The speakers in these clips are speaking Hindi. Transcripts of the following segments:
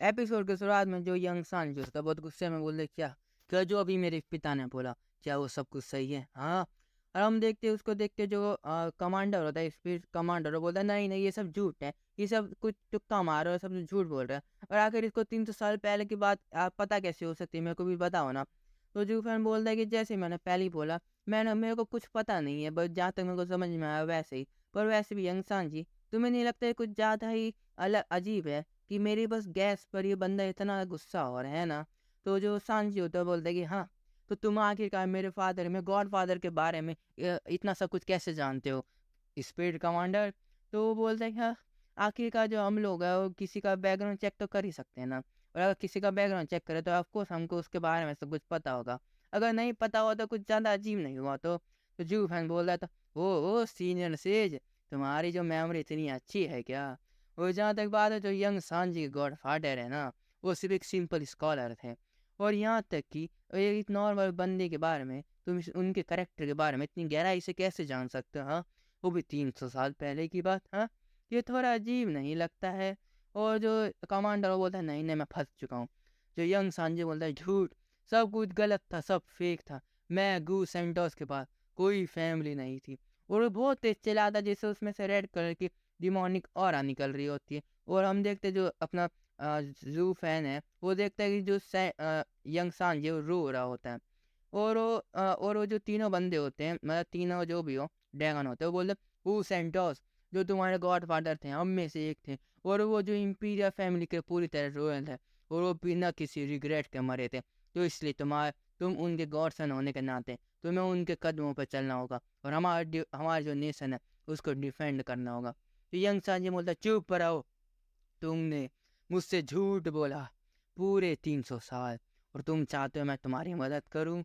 एपिसोड की शुरुआत में जो यंग सान जो था बहुत गुस्से में बोल रहे क्या क्या जो अभी मेरे पिता ने बोला क्या वो सब कुछ सही है हाँ। और हम देखते उसको देख के जो कमांडर होता है स्पीड कमांडर वो बोलता है नहीं नहीं ये सब झूठ है, ये सब कुछ तुक्का मार रहा है, सब झूठ बोल रहा है। और आखिर इसको 300 साल पहले की बात पता कैसे हो सकती है, मेरे को भी बताओ ना। तो जूफैन बोलता है कि जैसे मैंने पहले ही बोला, मैंने मेरे को कुछ पता नहीं है, बस जहाँ तक मेरे को समझ में आया वैसे ही। पर वैसे भी यंग सान जी, तुम्हें नहीं लगता है कुछ ज़्यादा ही अलग अजीब है कि मेरी बस गैस पर ये बंदा इतना गुस्सा हो रहा है ना। तो जो सांची होता है बोलता है कि हाँ, तो तुम आखिरकार मेरे फादर में गॉड फादर के बारे में इतना सब कुछ कैसे जानते हो स्पीड कमांडर। तो वो बोलता है कि हाँ, आखिरकार जो हम लोग हैं वो किसी का बैकग्राउंड चेक तो कर ही सकते हैं ना। और अगर किसी का बैकग्राउंड चेक करें तो ऑफकोर्स हमको उसके बारे में सब कुछ पता होगा। अगर नहीं पता हुआ तो कुछ ज़्यादा अजीब नहीं हुआ। तो जू फैन बोल रहा था, ओ सीनियर सेज, तुम्हारी जो मेमोरी इतनी अच्छी है क्या। और जहाँ तक बात है जो यंग सांजी के गॉडफादर है ना, वो सिर्फ एक सिंपल स्कॉलर थे। और यहाँ तक कि एक नॉर्मल बंदे के बारे में तुम उनके करेक्टर के बारे में इतनी गहराई से कैसे जान सकते हो हाँ, वो भी 300 साल पहले की बात हाँ। ये थोड़ा अजीब नहीं लगता है। और जो कमांडर वो बोलता है नहीं नहीं मैं फंस चुका हूँ। जो यंग सांजी बोलता है झूठ, सब कुछ गलत था, सब फेक था। मैं गू सेंटोस के पास कोई फैमिली नहीं थी। और वो बहुत तेज चिल्लाता जैसे उसमें से रेड कलर की डिमोनिक ऑरा निकल रही होती है। और हम देखते जो अपना जू फैन है वो देखता है कि जो यंग सांजी वो रो रहा होता है। और वो जो तीनों बंदे होते हैं मतलब तीनों जो भी हो ड्रैगन होते हैं वो बोलते हु सेंटोस, जो तुम्हारे गॉड फादर थे हम में से एक थे। और वो जो इंपीरियल फैमिली के पूरी तरह रॉयल है और वो बिना किसी रिग्रेट के मरे थे। तो इसलिए तुम उनके गॉड सन होने के नाते तुम्हें उनके कदमों पर चलना होगा और हमारा जो नेशन है उसको डिफेंड करना होगा। तो यंग सांजी बोलता चुप रहो, तुमने मुझसे झूठ बोला पूरे 300 साल, और तुम चाहते हो मैं तुम्हारी मदद करूं।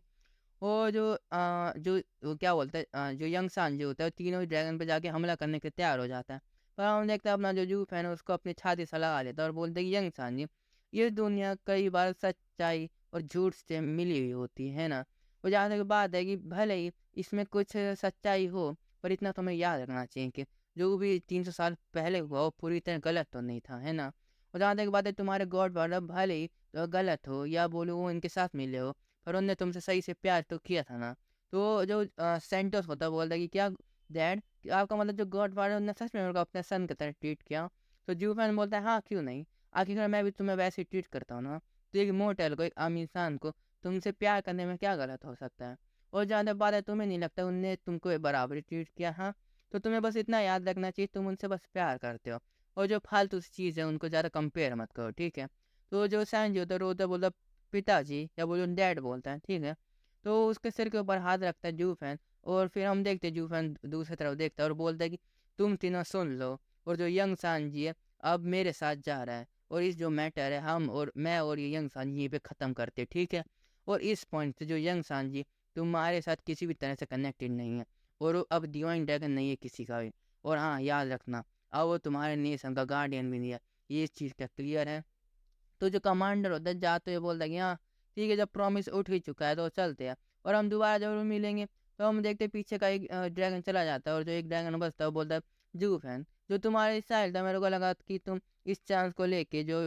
और जो वो क्या बोलता है जो यंग सान जो होता है वो तीनों ड्रैगन पे जाके हमला करने के तैयार हो जाता है। पर हम देखते हैं अपना जो जू फैन है उसको अपनी छाती से लगा लेता है और बोलते हैं कि यंग सान जी, ये दुनिया कई बार सच्चाई और झूठ से मिली हुई होती है ना। और जहाँ तक बात है कि भले ही इसमें कुछ सच्चाई हो, पर इतना तो हमें याद रखना चाहिए कि जो भी 300 साल पहले हुआ वो पूरी तरह गलत तो नहीं था, है ना। और जहाँ तक बात है तुम्हारे गॉड फादर भले ही गलत हो या बोलो वो इनके साथ मिले हो, पर उनने तुमसे सही से प्यार तो किया था ना। तो जो सेंटोस होता है बोलता है कि क्या डैड, आपका मतलब जो गॉड फादर उन्होंने सच में मेरे को अपने सन की तरह ट्रीट किया। तो जूफैन बोलता है हाँ क्यों नहीं, आखिरकार मैं भी तुम्हें वैसे ही ट्रीट करता हूँ ना। तो एक मोटेल को एक आम इंसान को तुमसे प्यार करने में क्या गलत हो सकता है। और जहाँ तक बात है तुम्हें नहीं लगता उनने तुमको बराबरी ट्रीट किया हाँ। तो तुम्हें बस इतना याद रखना चाहिए तुम उनसे बस प्यार करते हो। और जो फालतू सी चीज़ है उनको ज़्यादा कंपेयर मत करो, ठीक है। तो जो सैन जो होता है रोता बोलता पिताजी या बोलो डैड बोलता है, ठीक है। तो उसके सिर के ऊपर हाथ रखता है जूफैन। और फिर हम देखते हैं जूफैन दूसरी तरफ देखता है और बोलता है कि तुम तीनों सुन लो, और जो यंग सान जी है अब मेरे साथ जा रहा है, और इस जो मैटर है हम और मैं और ये यंग सान जी यहीं पे ख़त्म करते, ठीक है। और इस पॉइंट से जो यंग सान जी तुम्हारे साथ किसी भी तरह से कनेक्टेड नहीं है, और वो अब डिवाइन ड्रैगन नहीं है किसी का भी। और हाँ याद रखना, अब वो तुम्हारे नेशन का गार्डियन भी नहीं है, ये चीज़ क्या क्लियर है। तो जो कमांडर होता है जाते हुए बोलता है कि हाँ ठीक है, जब प्रॉमिस उठ ही चुका है तो चलते हैं और हम दोबारा जरूर मिलेंगे। तो हम देखते हैं पीछे का एक ड्रैगन चला जाता है और जो एक ड्रैगन बचता है वो बोलता है जू फैन, जो तुम्हारी स्टाइल था मेरे को लगा कि तुम इस चांस को लेके जो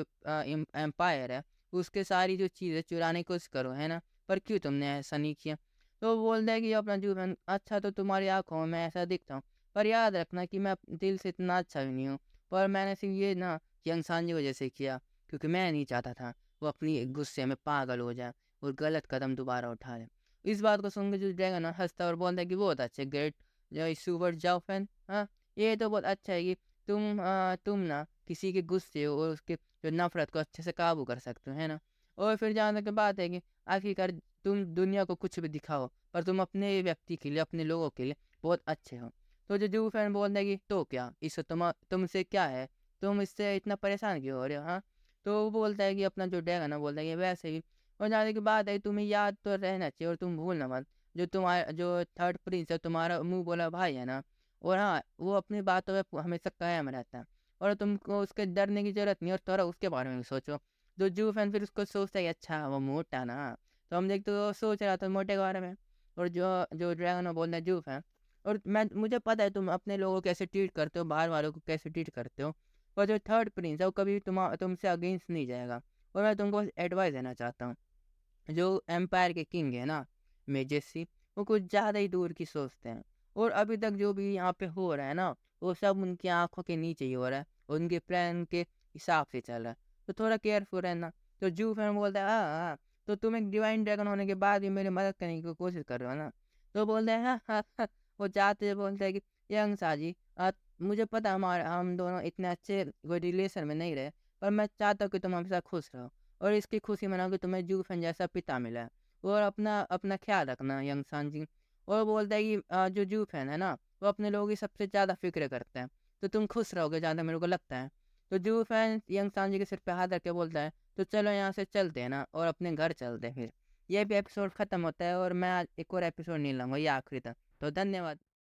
एम्पायर है उसके सारी जो चीज़ें चुराने की कोशिश करो, है ना। पर क्यों तुमने ऐसा नहीं किया। तो वो बोलता है कि अपना जू फैन, अच्छा तो तुम्हारी आंखों में मैं ऐसा दिखता हूँ, पर याद रखना कि मैं दिल से इतना अच्छा भी नहीं हूँ। पर मैंने सिर्फ ये ना यंग सांझी वजह से किया, क्योंकि मैं नहीं चाहता था वो अपनी गुस्से में पागल हो जाए और गलत कदम दोबारा उठा ले। इस बात को सुन के जो ड्रैगन है हंसता और बोलता है कि बहुत अच्छे, ग्रेट जो सुपर जाओ फैन हाँ। ये तो बहुत अच्छा है कि तुम ना किसी के गुस्से और उसके जो नफरत को अच्छे से काबू कर सकते हो, है ना। और फिर जहाँ तक बात है कि आखिरकार तुम दुनिया को कुछ भी दिखाओ पर तुम अपने व्यक्ति के लिए अपने लोगों के लिए बहुत अच्छे हो। तो जो जू फैन बोलता है कि तो क्या इससे तुमसे क्या है, तुम इससे इतना परेशान क्यों हो रहे हो हाँ। तो वो बोलता है कि अपना जो डैग है ना बोलता है कि वैसे ही। और जाने की बात है तुम्हें याद तो रहना चाहिए और तुम भूलना मत, जो तुम्हारा जो थर्ड प्रिंस है तुम्हारा मुंह बोला भाई है ना। और हाँ वो अपनी बातों पे हमेशा कायम रहता है और तुमको उसके डरने की जरूरत नहीं, और थोड़ा उसके बारे में भी सोचो। जो जू फैन फिर उसको सोचता है कि अच्छा वो मोटा ना, तो हम देखते वो सोच रहा था मोटे के बारे में। और जो जो ड्रैगन बोलता है जू फैन, और मैं मुझे पता है तुम अपने लोगों को कैसे ट्रीट करते हो, बाहर वालों को कैसे ट्रीट करते हो। और जो थर्ड प्रिंस है वो कभी तुमसे अगेंस्ट नहीं जाएगा। और मैं तुमको बस एडवाइस देना चाहता हूँ, जो एम्पायर के किंग है ना मेजेस्टी, वो कुछ ज़्यादा ही दूर की सोचते हैं। और अभी तक जो भी यहाँ पे हो रहा है ना, वो सब उनकी आंखों के नीचे ही हो रहा है, उनके प्लान के हिसाब से चल रहा है। तो थोड़ा केयरफुल रहना। तो जू फैन बोलता है, हाँ हाँ, तो तुम एक डिवाइन ड्रैगन होने के बाद भी मेरी मदद करने की कोशिश कर रहे हो ना। तो बोलते हैं हाँ हाँ हाँ। वो जाते हैं, बोलते हैं कि यंग साजी, मुझे पता है हमारे हम दोनों इतने अच्छे कोई रिलेशन में नहीं रहे, पर मैं चाहता हूँ कि तुम हमेशा खुश रहो, और इसकी खुशी मनाओ कि तुम्हें जूफन जैसा पिता मिला है। और अपना अपना ख्याल रखना यंग सांजी। और बोलता है कि जो जूफन है ना, वो अपने लोगों की सबसे ज़्यादा फिक्र करता है, तो तुम खुश रहोगे ज़्यादा, मेरे को लगता है। तो जूफन यंग सांजी के सिर पे हाथ रख के बोलता है, तो चलो यहाँ से चलते हैं ना, और अपने घर चलते हैं फिर। ये भी एपिसोड ख़त्म होता है, और मैं आज एक और एपिसोड नहीं लाऊंगा, ये आखिरी था। तो धन्यवाद।